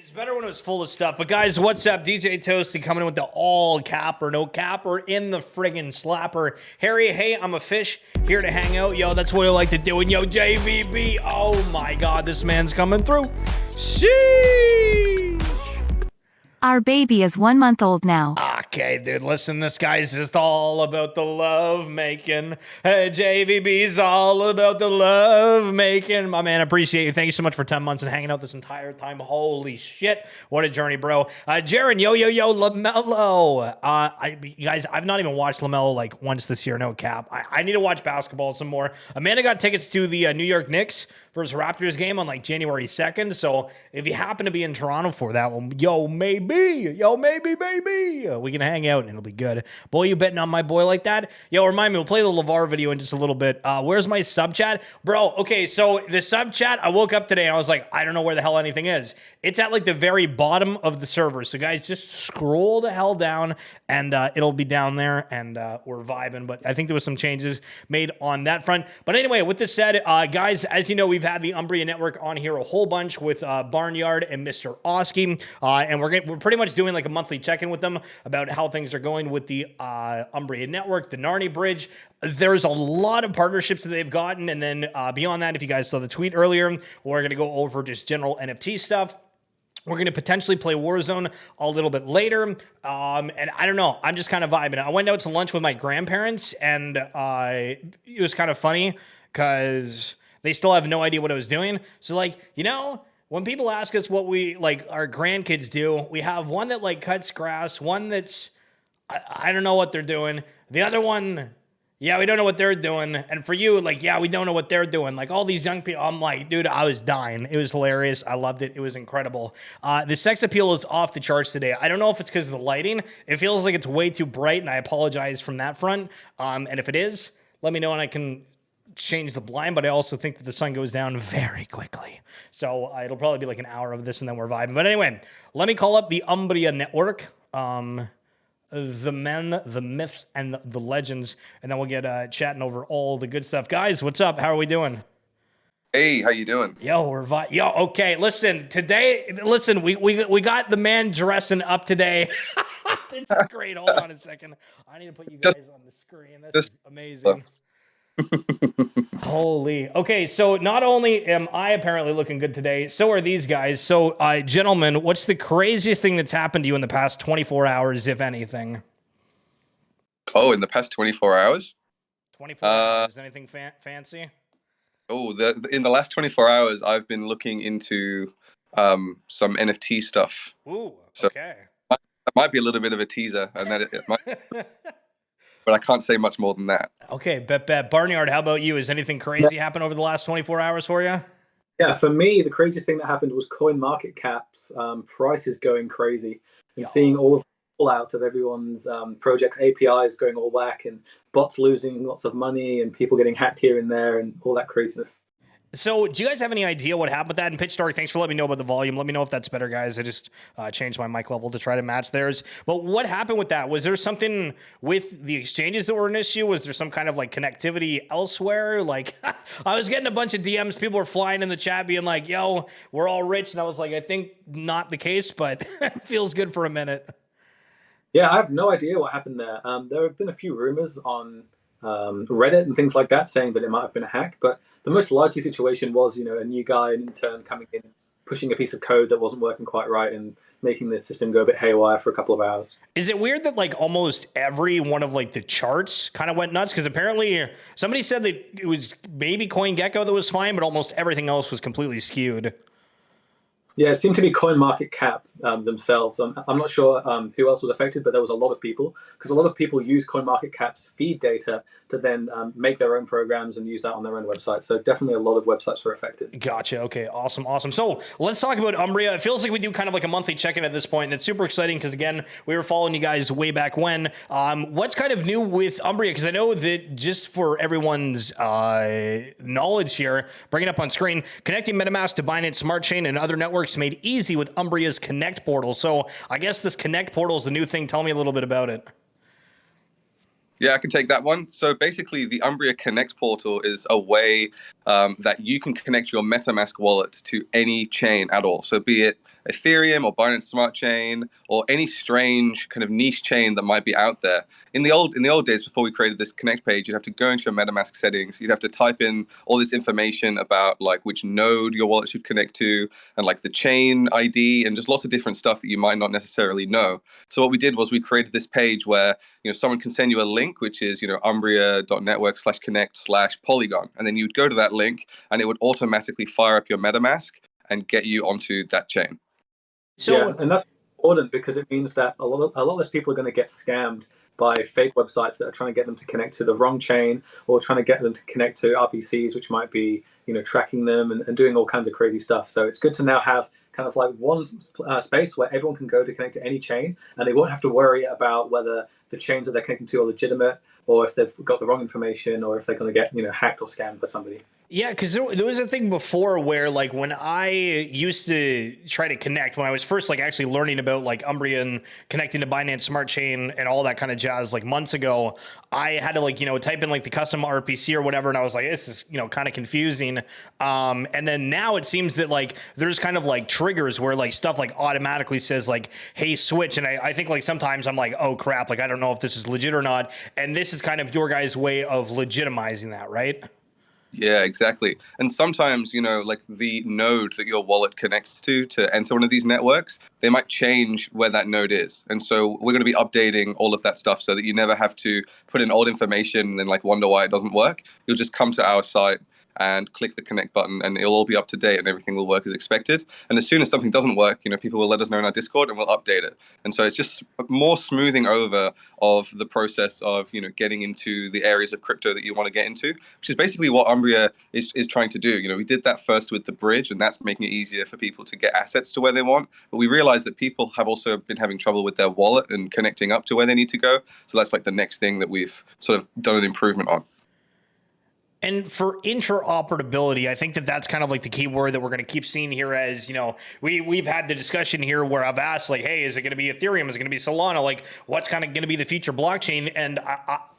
It's better when it was full of stuff. But guys, what's up? DJ Toasty coming in with the all cap or no cap or in the friggin' slapper. Harry, hey, I'm a fish here to hang out. Yo, that's what I like to do. And yo, JVB, oh my God, this man's coming through. Sheesh. Our baby is 1 month old now. Okay, dude, listen, this guy's just all about the love making. Hey, JVB's all about the love making. My man, appreciate you. Thank you so much for 10 months and hanging out this entire time. Holy shit, what a journey, bro. Jaron, yo, LaMelo. You guys, I've not even watched LaMelo like once this year, no cap. I need to watch basketball some more. Amanda got tickets to the New York Knicks versus Raptors game on like January 2nd. So if you happen to be in Toronto for that one, maybe, baby, we can hang out and it'll be good. Boy, you betting on my boy like that? Yo, remind me, we'll play the LeVar video in just a little bit. Where's my sub chat? Bro, okay, so the sub chat, I woke up today and I was like, I don't know where the hell anything is. It's at like the very bottom of the server. So guys, just scroll the hell down and it'll be down there and we're vibing. But I think there was some changes made on that front. But anyway, with this said, guys, as you know, we've had the Umbria.network on here a whole bunch with Barnyard and Mr. Oski. And we're pretty much doing like a monthly check-in with them about how things are going with the Umbria.network, the Narni Bridge. There's a lot of partnerships that they've gotten. And then beyond that, if you guys saw the tweet earlier, we're going to go over just general NFT stuff. We're going to potentially play Warzone a little bit later. And I don't know. I'm just kind of vibing. I went out to lunch with my grandparents, and it was kind of funny because they still have no idea what I was doing. So, like, you know, when people ask us what we, like, our grandkids do, we have one that, like, cuts grass, one that's, I don't know what they're doing. The other one, yeah, we don't know what they're doing. And for you, like, yeah, we don't know what they're doing. Like, all these young people, I'm like, dude, I was dying. It was hilarious. I loved it. It was incredible. The sex appeal is off the charts today. I don't know if it's because of the lighting. It feels like it's way too bright, and I apologize from that front. And if it is, let me know, and I can change the blind, but I also think that the sun goes down very quickly. So it'll probably be like an hour of this, and then we're vibing. But anyway, let me call up the Umbria.network. The men, the myth, and the legends, and then we'll get chatting over all the good stuff. Guys, what's up? How are we doing? Hey, how you doing? Yo, okay. Listen, today, we got the man dressing up today. This is great. Hold on a second. I need to put you guys on the screen. This is amazing. Holy. Okay, so not only am I apparently looking good today, so are these guys. So, gentlemen, what's the craziest thing that's happened to you in the past 24 hours, if anything? Oh, in the past 24 hours? 24 hours. Anything fancy? Oh, in the last 24 hours, I've been looking into some NFT stuff. Ooh, so okay. That might be a little bit of a teaser, and that it might... but I can't say much more than that. Okay, bet. Barnyard, how about you? Has anything crazy happened over the last 24 hours for you? Yeah, for me, the craziest thing that happened was coin market caps, prices going crazy, and seeing all out of everyone's projects' APIs going all whack, and bots losing lots of money, and people getting hacked here and there, and all that craziness. So, do you guys have any idea what happened with that? And Pitch Dark, thanks for letting me know about the volume. Let me know if that's better, guys. I just changed my mic level to try to match theirs. But what happened with that? Was there something with the exchanges that were an issue? Was there some kind of like connectivity elsewhere? Like, I was getting a bunch of DMs. People were flying in the chat being like, yo, we're all rich. And I was like, I think not the case, but it feels good for a minute. Yeah, I have no idea what happened there. There have been a few rumors on Reddit and things like that saying that it might have been a hack, but the most likely situation was, a new guy, an intern coming in, pushing a piece of code that wasn't working quite right and making the system go a bit haywire for a couple of hours. Is it weird that like almost every one of like the charts kind of went nuts? Because apparently somebody said that it was maybe CoinGecko that was fine, but almost everything else was completely skewed. Yeah, it seemed to be CoinMarketCap themselves. I'm not sure who else was affected, but there was a lot of people, because a lot of people use CoinMarketCap's feed data to then make their own programs and use that on their own website. So definitely a lot of websites were affected. Gotcha. Okay, awesome. So let's talk about Umbria. It feels like we do kind of like a monthly check-in at this point, and it's super exciting because, again, we were following you guys way back when. What's kind of new with Umbria? Because I know that just for everyone's knowledge here, bring it up on screen, connecting MetaMask to Binance Smart Chain and other networks made easy with Umbria's Connect portal. So I guess this Connect portal is the new thing. Tell me a little bit about it. Yeah, I can take that one. So basically, the Umbria Connect portal is a way that you can connect your MetaMask wallet to any chain at all. So be it Ethereum or Binance Smart Chain or any strange kind of niche chain that might be out there. In the old days, before we created this Connect page, you'd have to go into your MetaMask settings. You'd have to type in all this information about like which node your wallet should connect to and like the chain ID and just lots of different stuff that you might not necessarily know. So what we did was we created this page where someone can send you a link, which is Umbria.network/connect/Polygon, and then you would go to that link and it would automatically fire up your MetaMask and get you onto that chain. So, yeah, and that's important because it means that a lot of those people are going to get scammed by fake websites that are trying to get them to connect to the wrong chain or trying to get them to connect to RPCs, which might be tracking them and doing all kinds of crazy stuff. So it's good to now have kind of like one space where everyone can go to connect to any chain, and they won't have to worry about whether the chains that they're connecting to are legitimate or if they've got the wrong information or if they're going to get hacked or scammed by somebody. Yeah, because there was a thing before where like when I used to try to connect, when I was first like actually learning about like Umbria and connecting to Binance Smart Chain and all that kind of jazz like months ago, I had to like, type in like the custom RPC or whatever. And I was like, this is, kind of confusing. And then now it seems that like there's kind of like triggers where like stuff like automatically says like, hey, switch. And I think like sometimes I'm like, oh crap, like I don't know if this is legit or not. And this is kind of your guys' way of legitimizing that, right? Yeah, exactly. And sometimes, like the node that your wallet connects to enter one of these networks, they might change where that node is. And so we're going to be updating all of that stuff so that you never have to put in old information and then like wonder why it doesn't work. You'll just come to our site and click the connect button and it'll all be up to date and everything will work as expected. And as soon as something doesn't work, people will let us know in our Discord and we'll update it. And so it's just more smoothing over of the process of, getting into the areas of crypto that you want to get into, which is basically what Umbria is trying to do. We did that first with the bridge, and that's making it easier for people to get assets to where they want. But we realized that people have also been having trouble with their wallet and connecting up to where they need to go. So that's like the next thing that we've sort of done an improvement on. And for interoperability, I think that that's kind of like the key word that we're going to keep seeing here as, we've had the discussion here where I've asked like, hey, is it going to be Ethereum? Is it going to be Solana? Like what's kind of going to be the future blockchain? And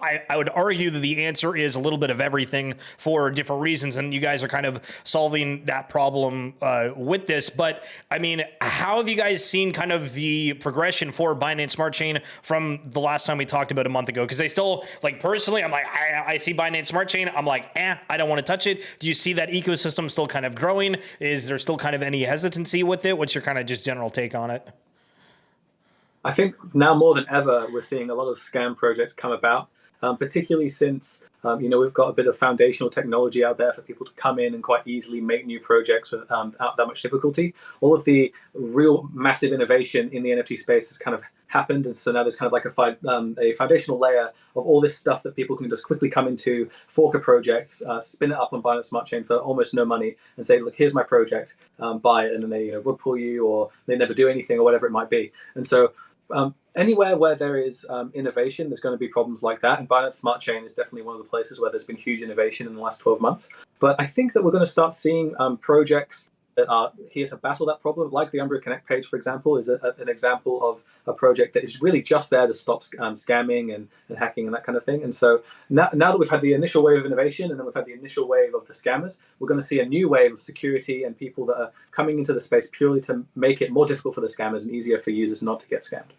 I would argue that the answer is a little bit of everything for different reasons. And you guys are kind of solving that problem with this. But I mean, how have you guys seen kind of the progression for Binance Smart Chain from the last time we talked about a month ago? Because they still like personally, I'm like, I see Binance Smart Chain. I'm like, I don't want to touch it. Do you see that ecosystem still kind of growing? Is there still kind of any hesitancy with it? What's your kind of just general take on it? I think now more than ever, we're seeing a lot of scam projects come about, particularly since, we've got a bit of foundational technology out there for people to come in and quite easily make new projects without that much difficulty. All of the real massive innovation in the NFT space has kind of happened, and so now there's kind of like a foundational layer of all this stuff that people can just quickly come into, fork a project, spin it up on Binance Smart Chain for almost no money, and say, look, here's my project, buy it, and then they rug pull you, or they never do anything, or whatever it might be. And so anywhere where there is innovation, there's going to be problems like that. And Binance Smart Chain is definitely one of the places where there's been huge innovation in the last 12 months. But I think that we're going to start seeing projects that are here to battle that problem, like the Umbria Connect page, for example, is an example of a project that is really just there to stop scamming and hacking and that kind of thing. And so now that we've had the initial wave of innovation and then we've had the initial wave of the scammers, we're going to see a new wave of security and people that are coming into the space purely to make it more difficult for the scammers and easier for users not to get scammed.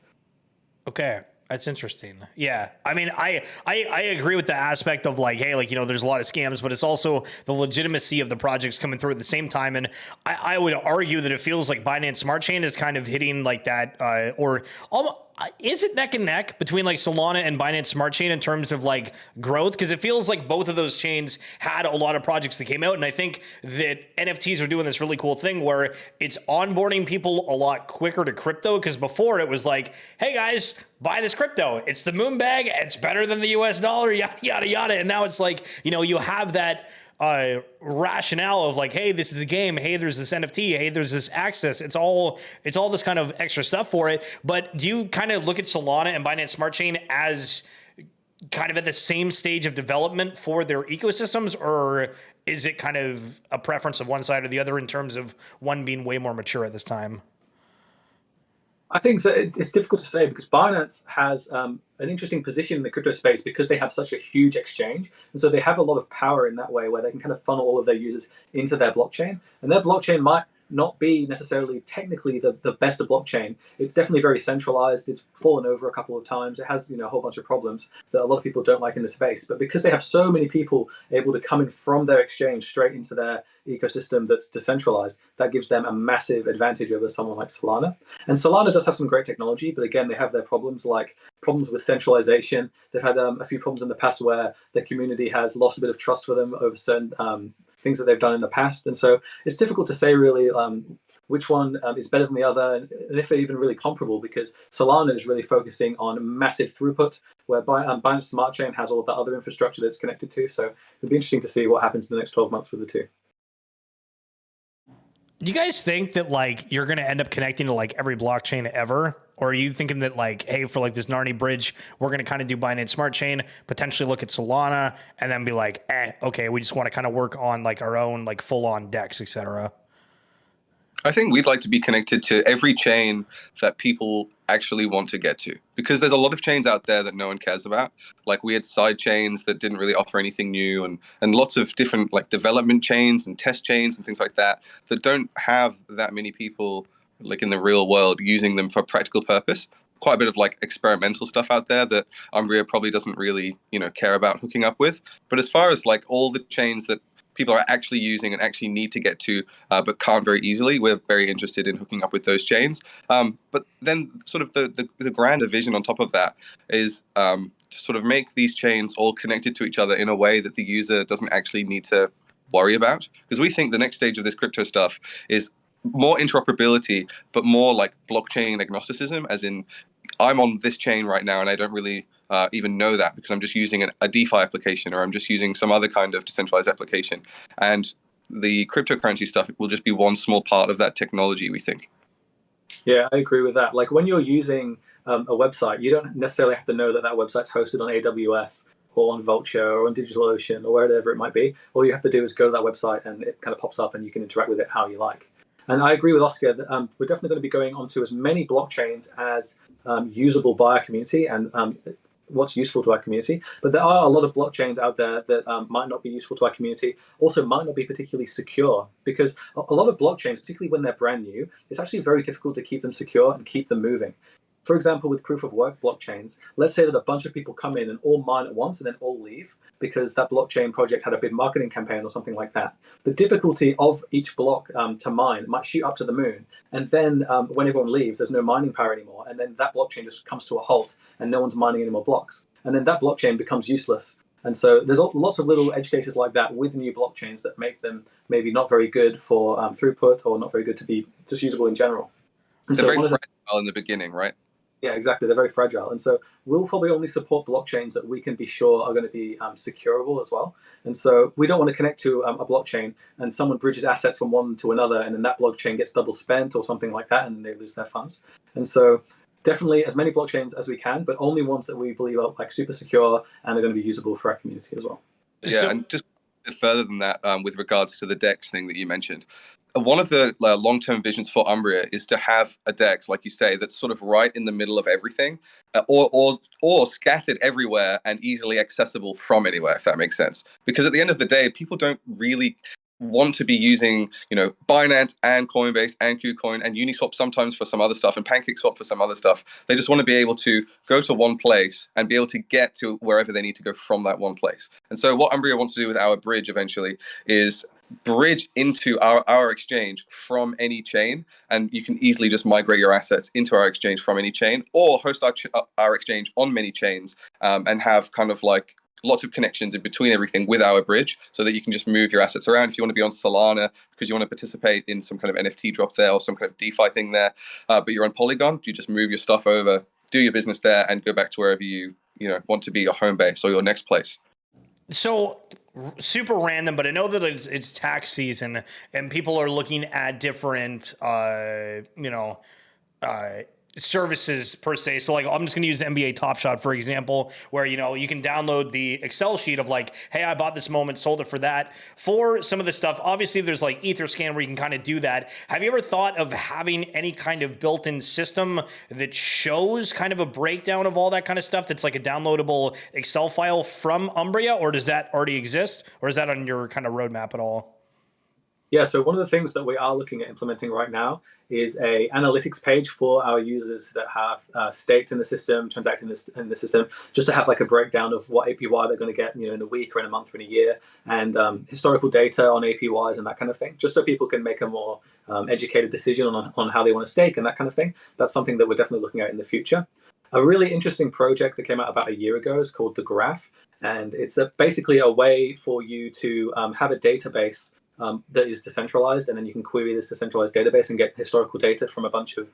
Okay. That's interesting. Yeah. I mean, I agree with the aspect of like, hey, like, there's a lot of scams, but it's also the legitimacy of the projects coming through at the same time. And I would argue that it feels like Binance Smart Chain is kind of hitting like that, or almost, is it neck and neck between like Solana and Binance Smart Chain in terms of like growth? Because it feels like both of those chains had a lot of projects that came out. And I think that NFTs are doing this really cool thing where it's onboarding people a lot quicker to crypto. Because before it was like, hey guys, buy this crypto. It's the moon bag. It's better than the US dollar, yada, yada, yada. And now it's like, you have that rationale of like, hey, this is a game. Hey, there's this NFT. Hey, there's this access. It's all this kind of extra stuff for it. But do you kind of look at Solana and Binance Smart Chain as kind of at the same stage of development for their ecosystems, or is it kind of a preference of one side or the other in terms of one being way more mature at this time? I think that it's difficult to say because Binance has an interesting position in the crypto space because they have such a huge exchange. And so they have a lot of power in that way where they can kind of funnel all of their users into their blockchain. And their blockchain might not be necessarily technically the best of blockchain. It's definitely very centralized. It's fallen over a couple of times. It has, a whole bunch of problems that a lot of people don't like in the space. But because they have so many people able to come in from their exchange straight into their ecosystem that's decentralized, that gives them a massive advantage over someone like Solana. And Solana does have some great technology, but again, they have their problems, like problems with centralization. They've had a few problems in the past where the community has lost a bit of trust for them over certain things that they've done in the past. And so it's difficult to say really which one is better than the other, and if they're even really comparable, because Solana is really focusing on massive throughput, where Binance Smart Chain has all of that other infrastructure that's connected to. So it'll be interesting to see what happens in the next 12 months with the two. Do you guys think that like you're going to end up connecting to like every blockchain ever? Or are you thinking that like, hey, for like this Narni Bridge, we're going to kind of do Binance Smart Chain, potentially look at Solana, and then be like, okay, we just want to kind of work on like our own like full on DEX, etc. I think we'd like to be connected to every chain that people actually want to get to, because there's a lot of chains out there that no one cares about, like weird side chains that didn't really offer anything new, and lots of different like development chains and test chains and things like that that don't have that many people like in the real world using them for practical purpose. Quite a bit of like experimental stuff out there that Umbria probably doesn't really, care about hooking up with. But as far as like all the chains that people are actually using and actually need to get to, but can't very easily, we're very interested in hooking up with those chains. But then sort of the grander vision on top of that is to sort of make these chains all connected to each other in a way that the user doesn't actually need to worry about. Because we think the next stage of this crypto stuff is more interoperability, but more like blockchain agnosticism, as in I'm on this chain right now and I don't really even know that because I'm just using a DeFi application, or I'm just using some other kind of decentralized application. And the cryptocurrency stuff will just be one small part of that technology, we think. Yeah, I agree with that. Like when you're using a website, you don't necessarily have to know that that website's hosted on AWS or on Vultr or on DigitalOcean or wherever it might be. All you have to do is go to that website and it kind of pops up and you can interact with it how you like. And I agree with Oscar that we're definitely going to be going onto as many blockchains as usable by our community and what's useful to our community. But there are a lot of blockchains out there that might not be useful to our community, also might not be particularly secure, because a lot of blockchains, particularly when they're brand new, it's actually very difficult to keep them secure and keep them moving. For example, with proof of work blockchains, let's say that a bunch of people come in and all mine at once and then all leave because that blockchain project had a big marketing campaign or something like that. The difficulty of each block to mine might shoot up to the moon. And then when everyone leaves, there's no mining power anymore. And then that blockchain just comes to a halt and no one's mining any more blocks. And then that blockchain becomes useless. And so there's lots of little edge cases like that with new blockchains that make them maybe not very good for throughput, or not very good to be just usable in general. And They're so very fragile in the beginning, right? Yeah, exactly. They're very fragile. And so we'll probably only support blockchains that we can be sure are going to be securable as well. And so we don't want to connect to a blockchain and someone bridges assets from one to another, and then that blockchain gets double spent or something like that, and then they lose their funds. And so definitely as many blockchains as we can, but only ones that we believe are like super secure and are going to be usable for our community as well. Yeah, and just a bit further than that, with regards to the DEX thing that you mentioned, one of the long-term visions for Umbria is to have a DEX, like you say, that's sort of right in the middle of everything, or scattered everywhere and easily accessible from anywhere, if that makes sense. Because at the end of the day, people don't really want to be using, Binance and Coinbase and KuCoin and Uniswap sometimes for some other stuff and PancakeSwap for some other stuff. They just want to be able to go to one place and be able to get to wherever they need to go from that one place. And so what Umbria wants to do with our bridge eventually is bridge into our exchange from any chain, and you can easily just migrate your assets into our exchange from any chain, or host our exchange on many chains, and have kind of like lots of connections in between everything with our bridge, so that you can just move your assets around. If you want to be on Solana because you want to participate in some kind of NFT drop there or some kind of DeFi thing there, but you're on Polygon, you just move your stuff over, do your business there, and go back to wherever you want to be your home base or your next place. So super random, but I know that it's tax season and people are looking at different, services per se. So like, I'm just going to use NBA Top Shot, for example, where, you can download the Excel sheet of like, hey, I bought this moment, sold it for that. For some of the stuff, obviously there's like Etherscan where you can kind of do that. Have you ever thought of having any kind of built-in system that shows kind of a breakdown of all that kind of stuff that's like a downloadable Excel file from Umbria, or does that already exist, or is that on your kind of roadmap at all? Yeah, so one of the things that we are looking at implementing right now is a analytics page for our users that have staked in the system, transacted in the system, just to have like a breakdown of what APY they're going to get, in a week or in a month or in a year, and historical data on APYs and that kind of thing, just so people can make a more educated decision on how they want to stake and that kind of thing. That's something that we're definitely looking at in the future. A really interesting project that came out about a year ago is called the Graph, and it's basically a way for you to have a database that is decentralized, and then you can query this decentralized database and get historical data from a bunch of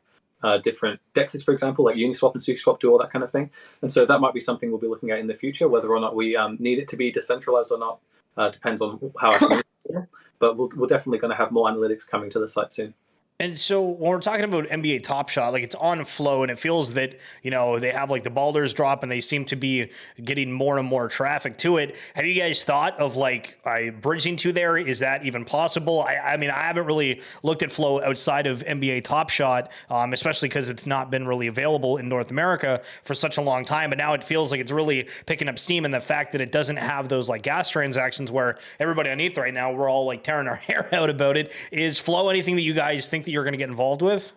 different dexes, for example, like Uniswap and SushiSwap do all that kind of thing. And so that might be something we'll be looking at in the future. Whether or not we need it to be decentralized or not depends on how our community is. But we're definitely going to have more analytics coming to the site soon. And so when we're talking about NBA Top Shot, like it's on flow, and it feels that, they have like the balders drop and they seem to be getting more and more traffic to it. Have you guys thought of like bridging to there? Is that even possible? I mean, I haven't really looked at flow outside of NBA Top Shot, especially because it's not been really available in North America for such a long time. But now it feels like it's really picking up steam, and the fact that it doesn't have those like gas transactions where everybody on ETH right now, we're all like tearing our hair out about it. Is flow anything that you guys think that you're going to get involved with?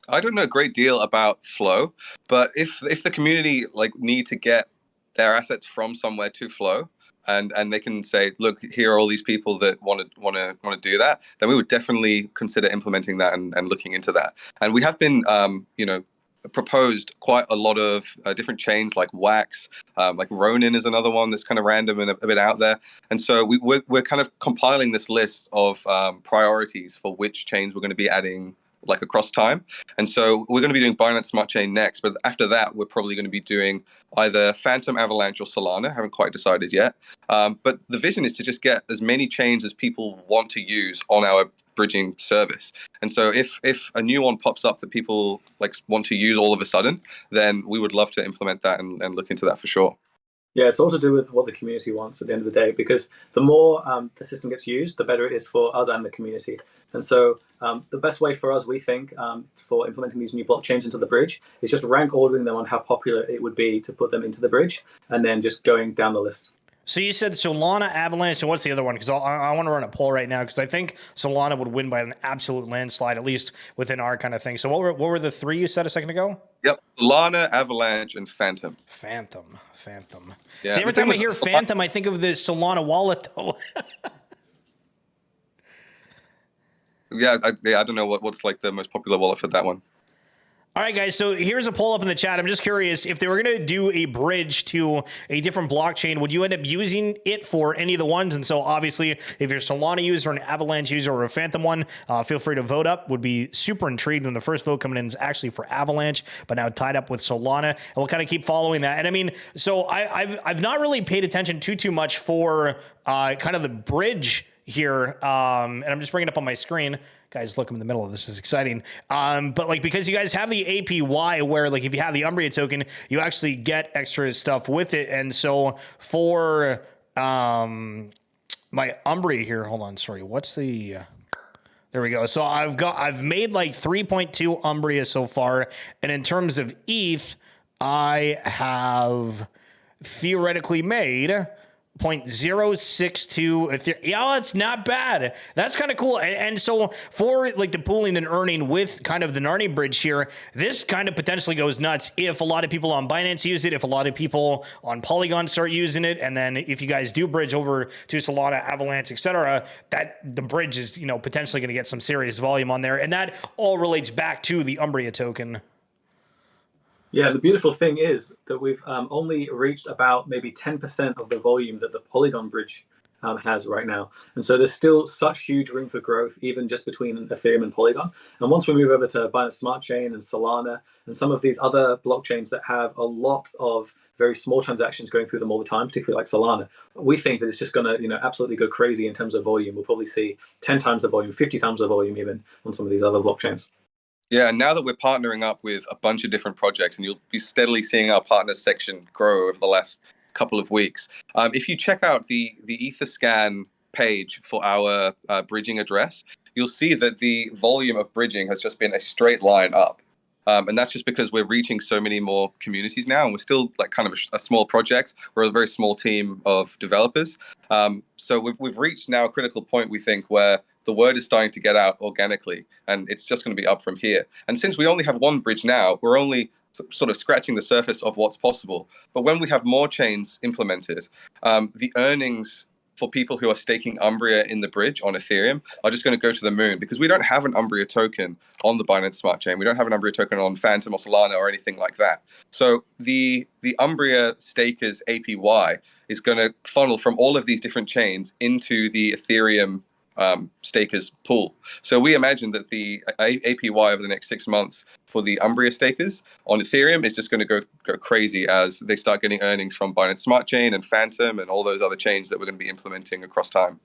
I don't know a great deal about flow, but if the community like need to get their assets from somewhere to flow, and they can say, look, here are all these people that want to do that, then we would definitely consider implementing that and looking into that. And we have been proposed quite a lot of different chains like Wax, like Ronin is another one that's kind of random and a bit out there. And so we're kind of compiling this list of priorities for which chains we're going to be adding like across time. And so we're going to be doing Binance Smart Chain next, but after that, we're probably going to be doing either Phantom, Avalanche, or Solana. Haven't quite decided yet. But the vision is to just get as many chains as people want to use on our bridging service. And so if a new one pops up that people like want to use all of a sudden, then we would love to implement that and look into that for sure. Yeah, it's all to do with what the community wants at the end of the day, because the more the system gets used, the better it is for us and the community. And so the best way for us, we think, for implementing these new blockchains into the bridge is just rank ordering them on how popular it would be to put them into the bridge, and then just going down the list. So you said Solana, Avalanche, and what's the other one? Because I want to run a poll right now, because I think Solana would win by an absolute landslide, at least within our kind of thing. So what were the three you said a second ago? Yep, Solana, Avalanche, and Phantom. Phantom. Yeah. See, every time I hear Phantom, I think of the Solana wallet, though. Yeah, I don't know what's like the most popular wallet for that one. All right, guys, so here's a poll up in the chat. I'm just curious, if they were going to do a bridge to a different blockchain, would you end up using it for any of the ones? And so obviously, if you're a Solana user, an Avalanche user, or a Phantom one, feel free to vote up. Would be super intrigued. And the first vote coming in is actually for Avalanche, but now tied up with Solana. And we'll kind of keep following that. And I mean, so I've not really paid attention too much for kind of the bridge here. And I'm just bringing it up on my screen. Guys, look, I'm in the middle of this. Is exciting. But like, because you guys have the APY where like if you have the Umbria token, you actually get extra stuff with it. And so for my Umbria here, hold on, sorry, what's the there we go. So I've made like 3.2 Umbria so far. And in terms of ETH, I have theoretically made 0.062 Ethereum. Yeah, it's not bad. That's kind of cool. And so for like the pooling and earning with kind of the Narni Bridge here, this kind of potentially goes nuts if a lot of people on Binance use it, if a lot of people on Polygon start using it, and then if you guys do bridge over to Solana, Avalanche, etc., that the bridge is, potentially going to get some serious volume on there. And that all relates back to the Umbria token. Yeah, the beautiful thing is that we've only reached about maybe 10% of the volume that the Polygon bridge has right now. And so there's still such huge room for growth, even just between Ethereum and Polygon. And once we move over to Binance Smart Chain and Solana and some of these other blockchains that have a lot of very small transactions going through them all the time, particularly like Solana, we think that it's just going to absolutely go crazy in terms of volume. We'll probably see 10 times the volume, 50 times the volume even on some of these other blockchains. Yeah, and now that we're partnering up with a bunch of different projects, and you'll be steadily seeing our partners section grow over the last couple of weeks. If you check out the Etherscan page for our bridging address, you'll see that the volume of bridging has just been a straight line up. And that's just because we're reaching so many more communities now, and we're still like kind of a small project. We're a very small team of developers. So we've reached now a critical point, we think, where the word is starting to get out organically, and it's just going to be up from here. And since we only have one bridge now, we're only sort of scratching the surface of what's possible. But when we have more chains implemented, the earnings for people who are staking Umbria in the bridge on Ethereum are just going to go to the moon, because we don't have an Umbria token on the Binance Smart Chain. We don't have an Umbria token on Phantom or Solana or anything like that. So the Umbria stakers APY is going to funnel from all of these different chains into the Ethereum stakers pool. So we imagine that the APY over the next 6 months for the Umbria stakers on Ethereum is just going to go crazy as they start getting earnings from Binance Smart Chain and Phantom and all those other chains that we're going to be implementing across time.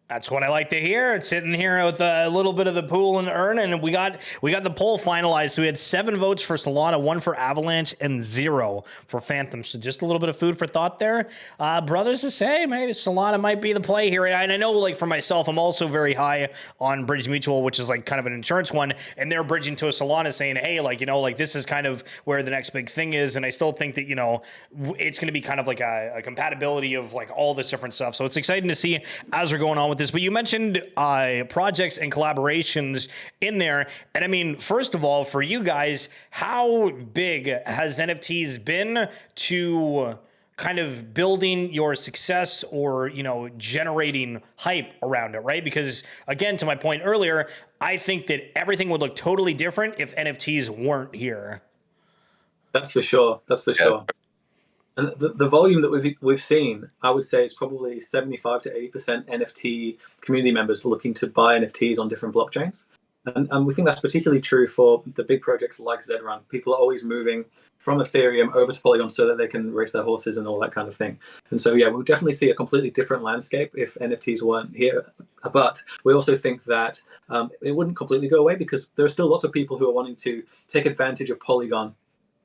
That's what I like to hear. It's sitting here with a little bit of the pool and earn, and we got the poll finalized. So we had 7 votes for Solana, 1 for Avalanche, and 0 for Phantom. So just a little bit of food for thought there. Brothers to say, maybe Solana might be the play here. And I know, like, for myself, I'm also very high on Bridge Mutual, which is like kind of an insurance one, and they're bridging to a Solana saying, hey, like, you know, like this is kind of where the next big thing is. And I still think that, you know, it's going to be kind of like a compatibility of like all this different stuff. So it's exciting to see as we're going on with this. But you mentioned projects and collaborations in there. And I mean, first of all, for you guys, how big has NFTs been to kind of building your success or, you know, generating hype around it, right? Because again, to my point earlier, I think that everything would look totally different if NFTs weren't here. That's for sure. That's for sure. And the volume that we've seen, I would say, is probably 75 to 80% NFT community members looking to buy NFTs on different blockchains. And we think that's particularly true for the big projects like Zedrun. People are always moving from Ethereum over to Polygon so that they can race their horses and all that kind of thing. And so, yeah, we'll definitely see a completely different landscape if NFTs weren't here. But we also think that it wouldn't completely go away, because there are still lots of people who are wanting to take advantage of Polygon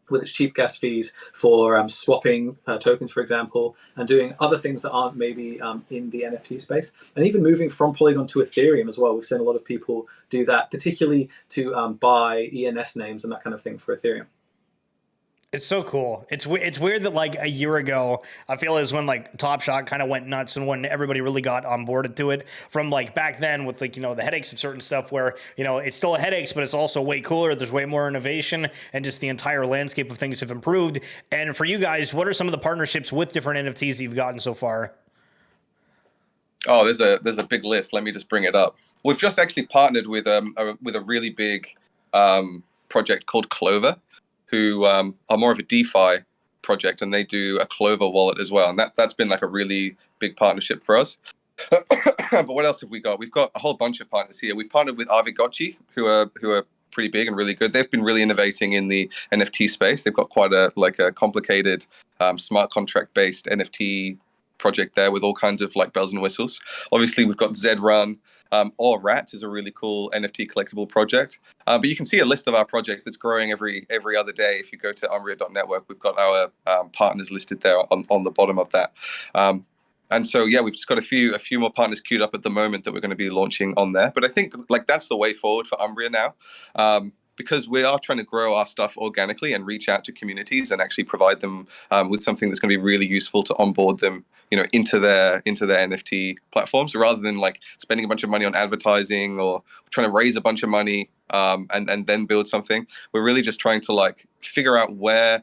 with its cheap gas fees for swapping tokens, for example, and doing other things that aren't maybe in the NFT space, and even moving from Polygon to Ethereum as well. We've seen a lot of people do that, particularly to buy ENS names and that kind of thing for Ethereum. It's so cool. It's weird that like a year ago, I feel is when like Top Shot kind of went nuts and when everybody really got on board to it, from like back then with like, you know, the headaches of certain stuff where, you know, it's still headaches, but it's also way cooler. There's way more innovation and just the entire landscape of things have improved. And for you guys, what are some of the partnerships with different NFTs that you've gotten so far? Oh, there's a big list. Let me just bring it up. We've just actually partnered with a really big project called Clover, who are more of a DeFi project, and they do a Clover wallet as well. And that's been like a really big partnership for us. But what else have we got? We've got a whole bunch of partners here. We've partnered with Arvigochi, who are pretty big and really good. They've been really innovating in the NFT space. They've got quite a complicated smart contract based NFT project there with all kinds of like bells and whistles. Obviously, we've got Zedrun, or Rats is a really cool NFT collectible project. But you can see a list of our project that's growing every other day. If you go to Umbria.network, we've got our partners listed there on the bottom of that. And so, yeah, we've just got a few more partners queued up at the moment that we're going to be launching on there. But I think like that's the way forward for Umbria now. Because we are trying to grow our stuff organically and reach out to communities and actually provide them with something that's going to be really useful to onboard them, you know, into their NFT platforms, rather than like spending a bunch of money on advertising or trying to raise a bunch of money and then build something. We're really just trying to like figure out where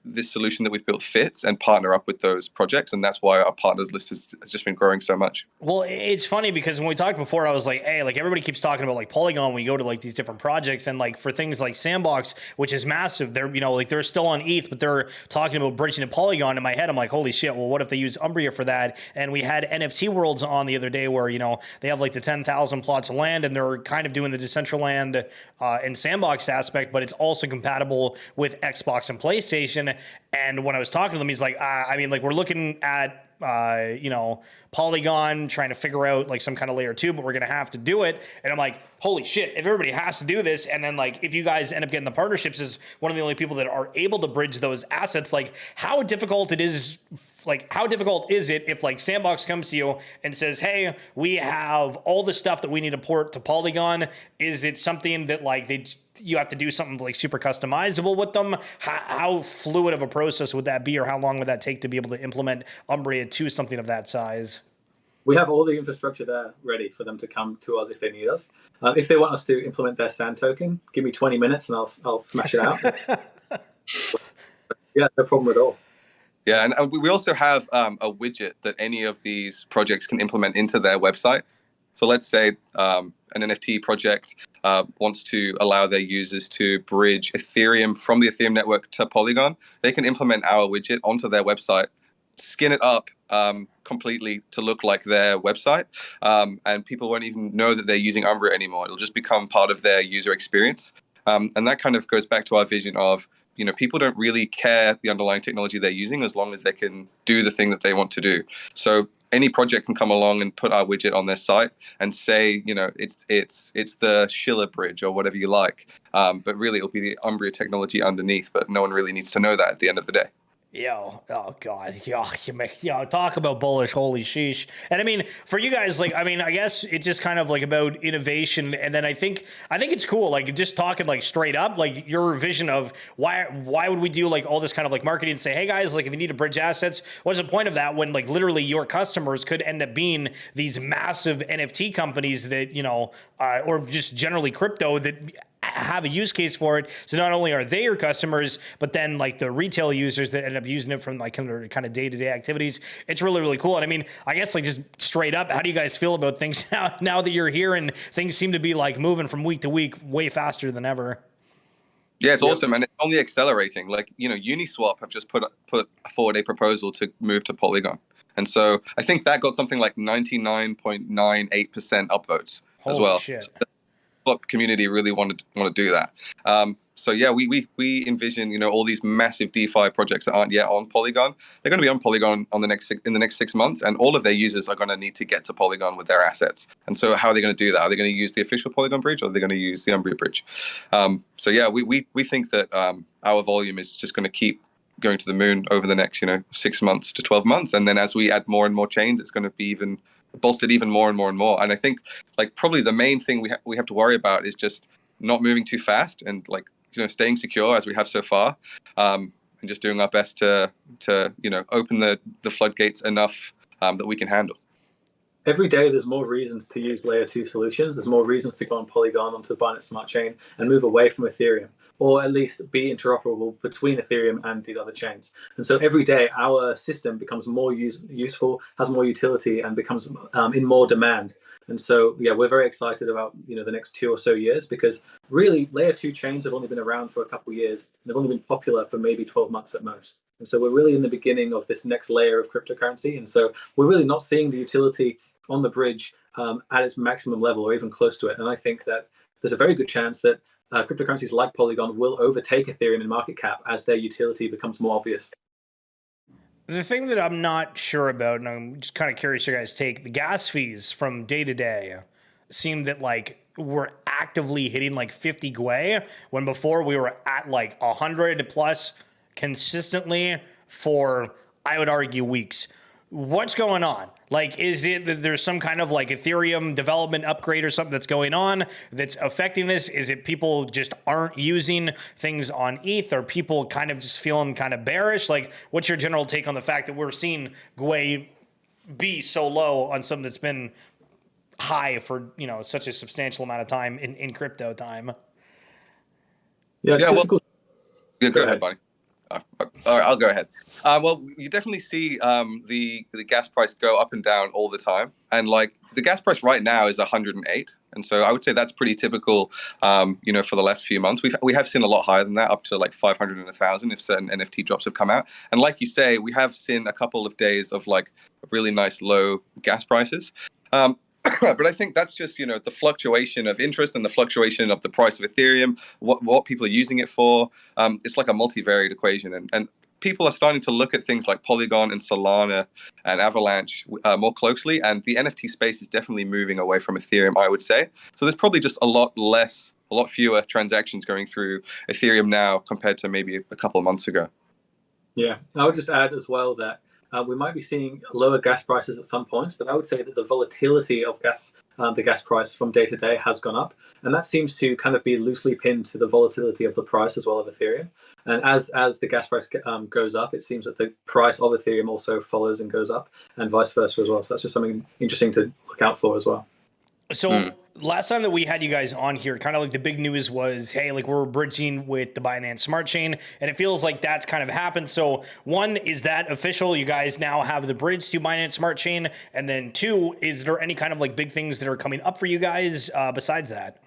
this solution that we've built fits and partner up with those projects. And that's why our partners list has just been growing so much. Well, it's funny because when we talked before, I was like, hey, like everybody keeps talking about like Polygon. We go to like these different projects, and like for things like Sandbox, which is massive, they're, you know, like they're still on ETH, but they're talking about bridging to Polygon. In my head, I'm like, holy shit, well, what if they use Umbria for that? And we had NFT Worlds on the other day where, you know, they have like the 10,000 plots of land and they're kind of doing the Decentraland and Sandbox aspect, but it's also compatible with Xbox and PlayStation. And when I was talking to them, he's like, I mean, like we're looking at, you know, Polygon, trying to figure out like some kind of layer 2, but we're going to have to do it. And I'm like, holy shit, if everybody has to do this. And then like, if you guys end up getting the partnerships as one of the only people that are able to bridge those assets, like how difficult it is like, how difficult is it if like Sandbox comes to you and says, hey, we have all the stuff that we need to port to Polygon? Is it something that like you have to do something like super customizable with them? How fluid of a process would that be, or how long would that take to be able to implement Umbria to something of that size? We have all the infrastructure there ready for them to come to us if they need us. If they want us to implement their sand token, give me 20 minutes and I'll smash it out. Yeah, no problem at all. Yeah, and we also have a widget that any of these projects can implement into their website. So let's say an NFT project wants to allow their users to bridge Ethereum from the Ethereum network to Polygon. They can implement our widget onto their website, skin it up completely to look like their website, and people won't even know that they're using Umbria anymore. It'll just become part of their user experience. And that kind of goes back to our vision of, people don't really care the underlying technology they're using as long as they can do the thing that they want to do. So any project can come along and put our widget on their site and say, it's the Schiller Bridge or whatever you like. But really, it'll be the Umbria technology underneath. But no one really needs to know that at the end of the day. Oh God, talk about bullish, holy sheesh. And I mean, for you guys, like, I mean, I guess it's just kind of like about innovation. And then I think it's cool, like just talking like straight up, like your vision of why would we do like all this kind of like marketing and say, hey guys, like if you need to bridge assets, what's the point of that when like literally your customers could end up being these massive NFT companies that, or just generally crypto that have a use case for it. So not only are they your customers, but then like the retail users that end up using it from like kind of day-to-day activities. It's really, really cool. And I mean, I guess like just straight up, how do you guys feel about things now that you're here and things seem to be like moving from week to week way faster than ever? Yeah, it's awesome, and it's only accelerating. Like, Uniswap have just put forward a proposal to move to Polygon. And so I think that got something like 99.98% upvotes as well. Shit. So community really want to do that. So yeah, we envision all these massive DeFi projects that aren't yet on Polygon. They're going to be on Polygon in the next 6 months, and all of their users are going to need to get to Polygon with their assets. And so how are they going to do that? Are they going to use the official Polygon bridge, or are they going to use the Umbria bridge? So yeah, we think that our volume is just going to keep going to the moon over the next 6 months to 12 months, and then as we add more and more chains, it's going to be even bolstered even more and more and more. And I think like probably the main thing we have to worry about is just not moving too fast and like staying secure as we have so far, and just doing our best to open the floodgates enough that we can handle. Every day there's more reasons to use layer 2 solutions. There's more reasons to go on Polygon onto the Binance Smart Chain and move away from Ethereum, or at least be interoperable between Ethereum and these other chains. And so every day our system becomes more useful, has more utility, and becomes in more demand. And so yeah, we're very excited about the next 2 or so years, because really layer 2 chains have only been around for a couple of years, and they've only been popular for maybe 12 months at most. And so we're really in the beginning of this next layer of cryptocurrency, and so we're really not seeing the utility on the bridge at its maximum level or even close to it. And I think that there's a very good chance that cryptocurrencies like Polygon will overtake Ethereum in market cap as their utility becomes more obvious. The thing that I'm not sure about, and I'm just kind of curious your guys' take, the gas fees from day to day seem that like we're actively hitting like 50 gwei when before we were at like 100 plus consistently for, I would argue, weeks. What's going on? Like, is it that there's some kind of like Ethereum development upgrade or something that's going on that's affecting this? Is it people just aren't using things on ETH, or people kind of just feeling kind of bearish? Like, what's your general take on the fact that we're seeing gwei be so low on something that's been high for, such a substantial amount of time in crypto time? Yeah, well, go ahead, buddy. All right, I'll go ahead. Well, you definitely see the gas price go up and down all the time, and like the gas price right now is 108, and so I would say that's pretty typical. For the last few months, we have seen a lot higher than that, up to like 500 and 1,000 if certain NFT drops have come out. And like you say, we have seen a couple of days of like really nice low gas prices. But I think that's just, the fluctuation of interest and the fluctuation of the price of Ethereum, what people are using it for. It's like a multivariate equation. And people are starting to look at things like Polygon and Solana and Avalanche more closely. And the NFT space is definitely moving away from Ethereum, I would say. So there's probably just a lot fewer transactions going through Ethereum now compared to maybe a couple of months ago. Yeah, I would just add as well that We might be seeing lower gas prices at some points, but I would say that the volatility of the gas price from day to day has gone up, and that seems to kind of be loosely pinned to the volatility of the price as well of Ethereum. And as the gas price goes up, it seems that the price of Ethereum also follows and goes up, and vice versa as well. So that's just something interesting to look out for as well. So last time that we had you guys on here, kind of like the big news was, hey, like we're bridging with the Binance Smart Chain, and it feels like that's kind of happened. So one, is that official? You guys now have the bridge to Binance Smart Chain, and then two, is there any kind of like big things that are coming up for you guys besides that?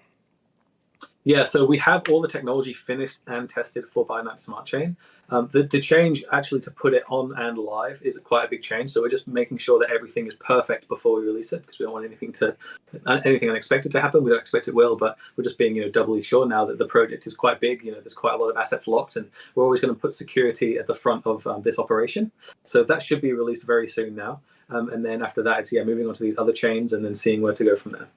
Yeah, so we have all the technology finished and tested for Binance Smart Chain. The change actually to put it on and live is quite a big change. So we're just making sure that everything is perfect before we release it, because we don't want anything unexpected to happen. We don't expect it will, but we're just being doubly sure now that the project is quite big. There's quite a lot of assets locked, and we're always going to put security at the front of this operation. So that should be released very soon now. And then after that, it's moving on to these other chains and then seeing where to go from there.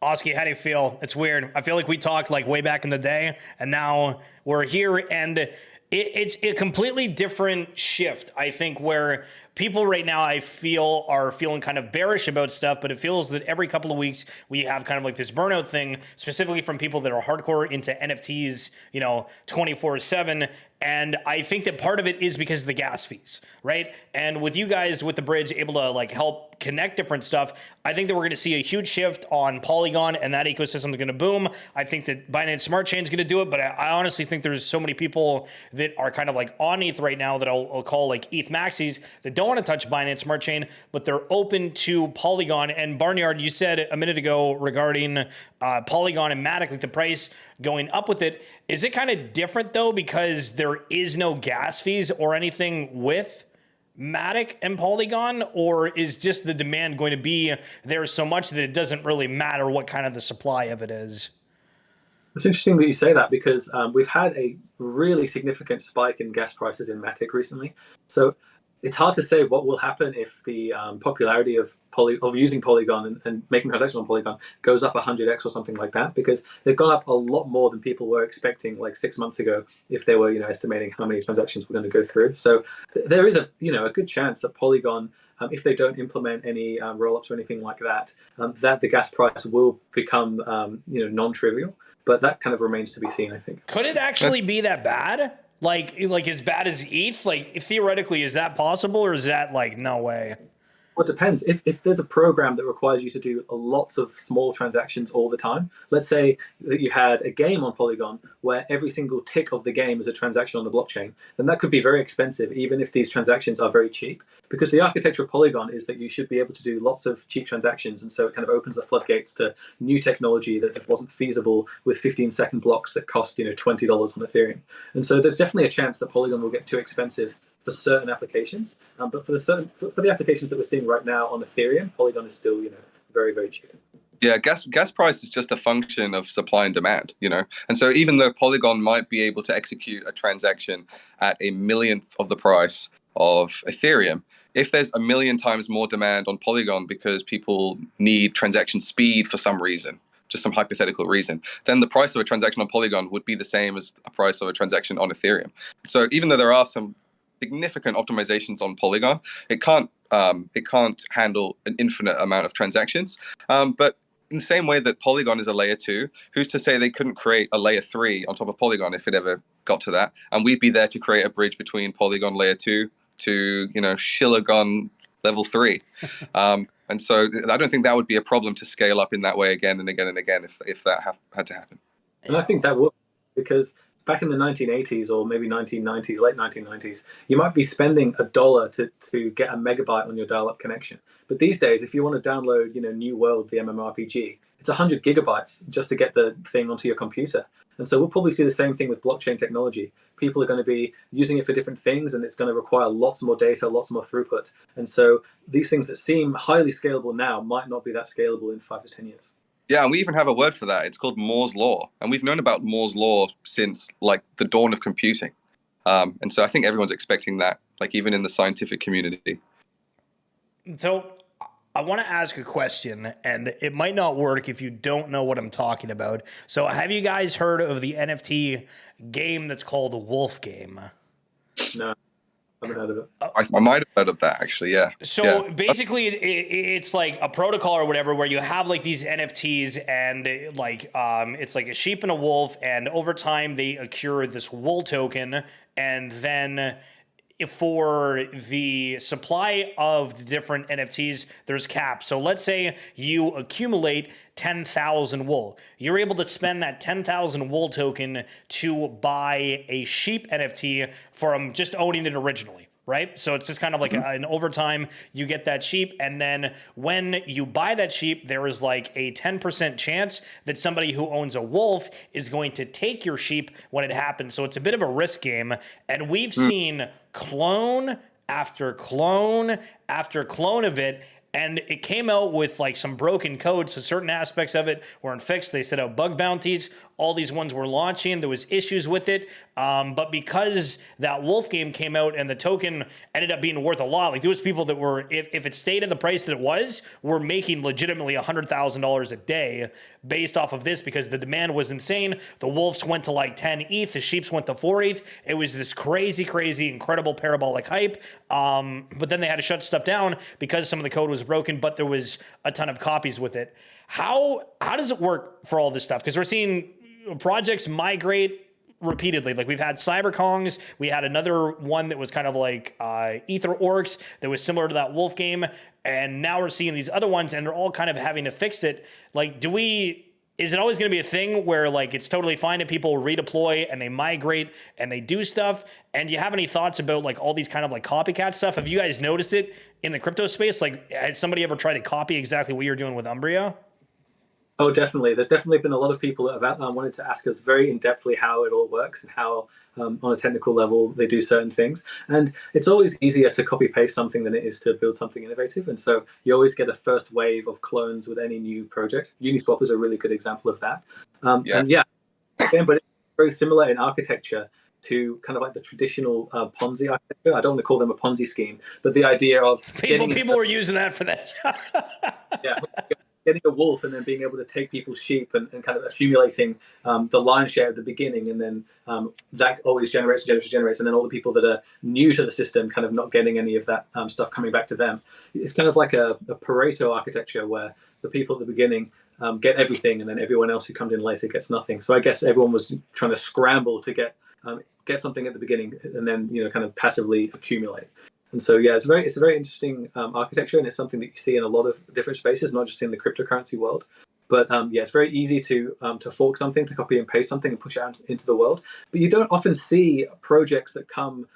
Oski, how do you feel? It's weird. I feel like we talked like way back in the day, and now we're here, and it's a completely different shift, I think, where people right now, I feel, are feeling kind of bearish about stuff, but it feels that every couple of weeks we have kind of like this burnout thing, specifically from people that are hardcore into NFTs, 24/7. And I think that part of it is because of the gas fees, right? And with you guys, with the bridge, able to like help connect different stuff, I think that we're going to see a huge shift on Polygon, and that ecosystem is going to boom. I think that Binance Smart Chain is going to do it, but I honestly think there's so many people that are kind of like on ETH right now that I'll call like ETH maxis that don't want to touch Binance Smart Chain, but they're open to Polygon. And Barnyard, you said a minute ago regarding Polygon and Matic, like the price going up with it. Is it kind of different though, because there is no gas fees or anything with Matic and Polygon, or is just the demand going to be there so much that it doesn't really matter what kind of the supply of it is? It's interesting that you say that, because we've had a really significant spike in gas prices in Matic recently. So it's hard to say what will happen if the popularity of using Polygon and making transactions on Polygon goes up 100x or something like that, because they've gone up a lot more than people were expecting like 6 months ago, if they were estimating how many transactions we're going to go through. So there is a good chance that Polygon, if they don't implement any rollups or anything like that, that the gas price will become non-trivial. But that kind of remains to be seen, I think. Could it actually be that bad? Like as bad as ETH? Like theoretically, is that possible, or is that like no way? Well, it depends. If there's a program that requires you to do lots of small transactions all the time, let's say that you had a game on Polygon where every single tick of the game is a transaction on the blockchain, then that could be very expensive, even if these transactions are very cheap. Because the architecture of Polygon is that you should be able to do lots of cheap transactions, and so it kind of opens the floodgates to new technology that wasn't feasible with 15-second blocks that cost $20 on Ethereum. And so there's definitely a chance that Polygon will get too expensive for certain applications, but for the applications that we're seeing right now on Ethereum, Polygon is still very, very cheap. Yeah, gas price is just a function of supply and demand, and so even though Polygon might be able to execute a transaction at a millionth of the price of Ethereum, if there's a million times more demand on Polygon because people need transaction speed for some reason, just some hypothetical reason, then the price of a transaction on Polygon would be the same as a price of a transaction on Ethereum. So even though there are some significant optimizations on Polygon, it can't handle an infinite amount of transactions. But in the same way that Polygon is a layer 2, who's to say they couldn't create a layer 3 on top of Polygon if it ever got to that? And we'd be there to create a bridge between Polygon layer 2 to Schiller level 3. And so I don't think that would be a problem to scale up in that way again and again and again if that had to happen. And I think that would, because back in the 1980s or maybe 1990s, late 1990s, you might be spending $1 to get a megabyte on your dial-up connection. But these days, if you want to download, New World, the MMORPG, it's 100 gigabytes just to get the thing onto your computer. And so we'll probably see the same thing with blockchain technology. People are going to be using it for different things, and it's going to require lots more data, lots more throughput. And so these things that seem highly scalable now might not be that scalable in 5 to 10 years. Yeah, and we even have a word for that. It's called Moore's Law. And we've known about Moore's Law since like the dawn of computing. And so I think everyone's expecting that, like even in the scientific community. So I want to ask a question, and it might not work if you don't know what I'm talking about. So have you guys heard of the NFT game that's called the Wolf Game? No. haven't heard of it. I might have heard of that actually. Yeah. So Yeah. basically, it's like a protocol or whatever where you have like these NFTs and it's like a sheep and a wolf, and over time they accrue this wool token, and then for the supply of the different NFTs, there's caps. So let's say you accumulate 10,000 wool. You're able to spend that 10,000 wool token to buy a sheep NFT from just owning it originally. Right? So it's just kind of like an overtime, you get that sheep. And then when you buy that sheep, there is like a 10% chance that somebody who owns a wolf is going to take your sheep when it happens. So it's a bit of a risk game. And we've seen clone after clone after clone of it. And it came out with like some broken code. So certain aspects of it weren't fixed. They set out bug bounties. All these ones were launching. There was issues with it. But because that wolf game came out and the token ended up being worth a lot, like there was people that were, if it stayed at the price that it was, were making legitimately $100,000 a day based off of this because the demand was insane. The wolves went to like 10 ETH. The sheeps went to 4 ETH. It was this crazy, incredible parabolic hype. But then they had to shut stuff down because some of the code was broken, but there was a ton of copies with it. How does it work for all this stuff? Because we're seeing projects migrate repeatedly. Like we've had CyberKongs, we had another one that was kind of like Ether Orcs that was similar to that wolf game, and now we're seeing these other ones, and they're all kind of having to fix it. Like, is it always going to be a thing where like it's totally fine if people redeploy and they migrate and they do stuff? And do you have any thoughts about like all these kind of like copycat stuff? Have you guys noticed it in the crypto space? Like, has somebody ever tried to copy exactly what you're doing with Umbria? Oh, definitely. There's definitely been a lot of people that have wanted to ask us very in-depthly how it all works and how, on a technical level, they do certain things. And it's always easier to copy-paste something than it is to build something innovative. And so you always get a first wave of clones with any new project. Uniswap is a really good example of that. And again, but it's very similar in architecture to kind of like the traditional Ponzi architecture. I don't want to call them a Ponzi scheme, but the idea of people were using that for that. Yeah. Getting a wolf and then being able to take people's sheep and kind of accumulating the lion's share at the beginning, and then that always generates, and then all the people that are new to the system kind of not getting any of that stuff coming back to them. It's kind of like a Pareto architecture where the people at the beginning get everything, and then everyone else who comes in later gets nothing. So I guess everyone was trying to scramble to get something at the beginning, and then kind of passively accumulate. And so, yeah, it's a very interesting architecture, and it's something that you see in a lot of different spaces, not just in the cryptocurrency world. But it's very easy to fork something, to copy and paste something and push it out into the world. But you don't often see projects that come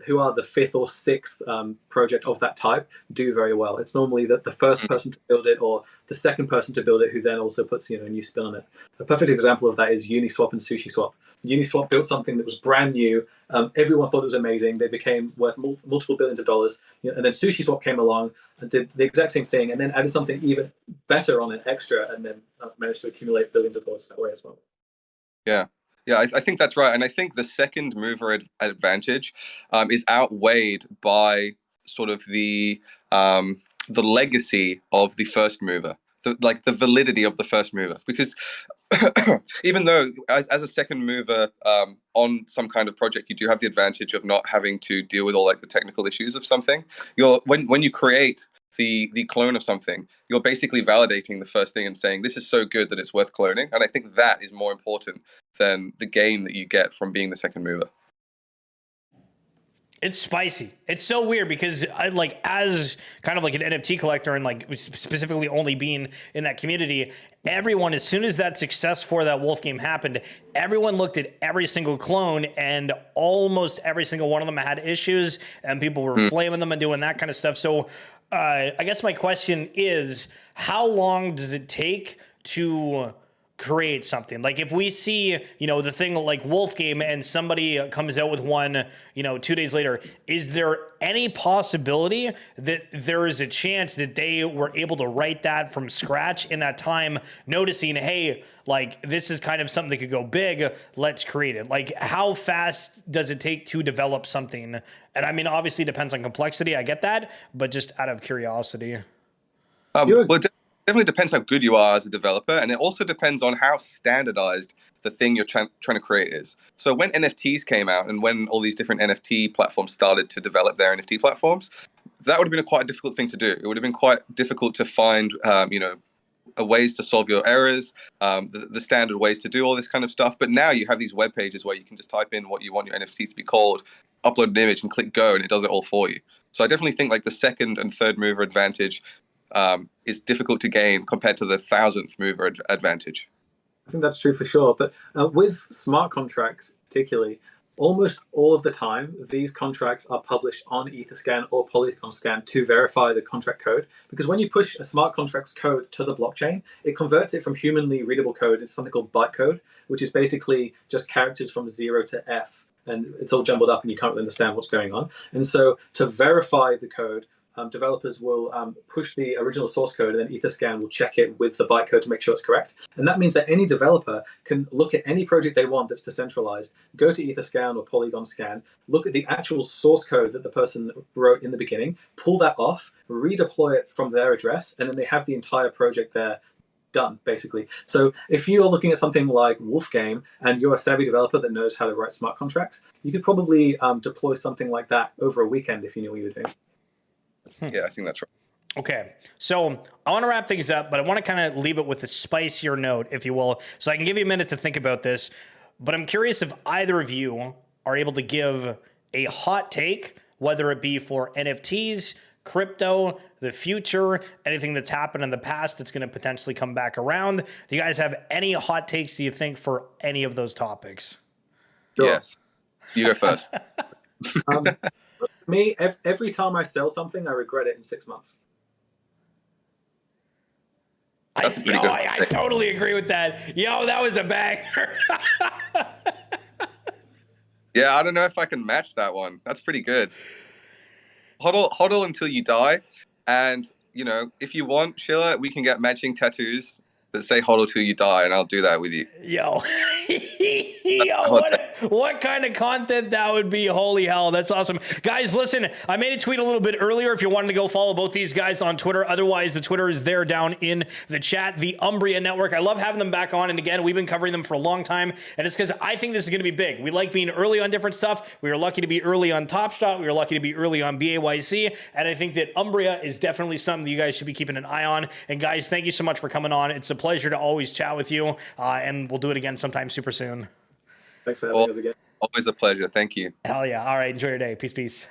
who are the fifth or sixth project of that type do very well. It's normally the first person to build it or the second person to build it who then also puts a new spin on it. A perfect example of that is Uniswap and SushiSwap. Uniswap built something that was brand new. Everyone thought it was amazing. They became worth multiple billions of dollars. And then SushiSwap came along and did the exact same thing, and then added something even better on it, extra, and then managed to accumulate billions of dollars that way as well. Yeah. Yeah, I think that's right. And I think the second mover advantage is outweighed by sort of the legacy of the first mover, the validity of the first mover. Because even though as a second mover on some kind of project, you do have the advantage of not having to deal with all like the technical issues of something. When you create the clone of something, you're basically validating the first thing and saying this is so good that it's worth cloning. And I think that is more important than the gain that you get from being the second mover. It's spicy. It's so weird because I as kind of like an NFT collector and like specifically only being in that community, everyone, as soon as that success for that wolf game happened, everyone looked at every single clone and almost every single one of them had issues and people were flaming them and doing that kind of stuff. So I guess my question is, how long does it take to create something? Like if we see, the thing like Wolf Game and somebody comes out with one, 2 days later, is there any possibility that there is a chance that they were able to write that from scratch in that time, noticing, hey, like this is kind of something that could go big, let's create it? Like how fast does it take to develop something? And I mean, obviously it depends on complexity, I get that, but just out of curiosity. definitely depends how good you are as a developer, and it also depends on how standardized the thing you're trying to create is. So when NFTs came out and when all these different NFT platforms started to develop their NFT platforms, that would have been quite a difficult thing to do. It would have been quite difficult to find, ways to solve your errors, the standard ways to do all this kind of stuff. But now you have these web pages where you can just type in what you want your NFTs to be called, upload an image, and click go, and it does it all for you. So I definitely think like the second and third mover advantage is difficult to gain compared to the 1,000th mover advantage. I think that's true for sure. But with smart contracts, particularly, almost all of the time, these contracts are published on Etherscan or PolygonScan to verify the contract code. Because when you push a smart contract's code to the blockchain, it converts it from humanly readable code into something called bytecode, which is basically just characters from 0 to F. And it's all jumbled up and you can't really understand what's going on. And so to verify the code, developers will push the original source code, and then Etherscan will check it with the bytecode to make sure it's correct. And that means that any developer can look at any project they want that's decentralized, go to Etherscan or PolygonScan, look at the actual source code that the person wrote in the beginning, pull that off, redeploy it from their address, and then they have the entire project there done, basically. So if you're looking at something like Wolfgame and you're a savvy developer that knows how to write smart contracts, you could probably deploy something like that over a weekend if you knew what you were doing. Yeah, I think that's right. Okay, so I want to wrap things up, but I want to kind of leave it with a spicier note, if you will, so I can give you a minute to think about this. But I'm curious if either of you are able to give a hot take, whether it be for NFTs, crypto, the future, anything that's happened in the past that's going to potentially come back around. Do you guys have any hot takes, do you think, for any of those topics? Sure. Yes. You go first. Me, every time I sell something, I regret it in 6 months. That's a pretty good I totally agree with that. Yo, that was a banger. Yeah, I don't know if I can match that one. That's pretty good. Hodl until you die. And, if you want, Schiller, we can get matching tattoos that say hodl till you die, and I'll do that with you. Yo, what kind of content that would be? Holy hell, that's awesome. Guys, listen, I made a tweet a little bit earlier if you wanted to go follow both these guys on Twitter. Otherwise, the Twitter is there down in the chat, the Umbria.network. I love having them back on, and again, we've been covering them for a long time, and it's because I think this is going to be big. We like being early on different stuff. We were lucky to be early on Top Shot. We were lucky to be early on BAYC, and I think that Umbria is definitely something that you guys should be keeping an eye on. And guys, thank you so much for coming on. It's a pleasure to always chat with you, and we'll do it again sometime super soon. Thanks for having us again. Always a pleasure. Thank you. Hell yeah. All right. Enjoy your day. Peace.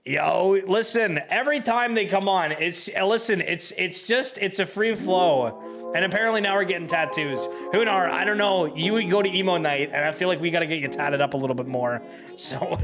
Yo, listen, every time they come on, it's a free flow. And apparently now we're getting tattoos. Hunar, I don't know. You go to emo night, and I feel like we got to get you tatted up a little bit more. So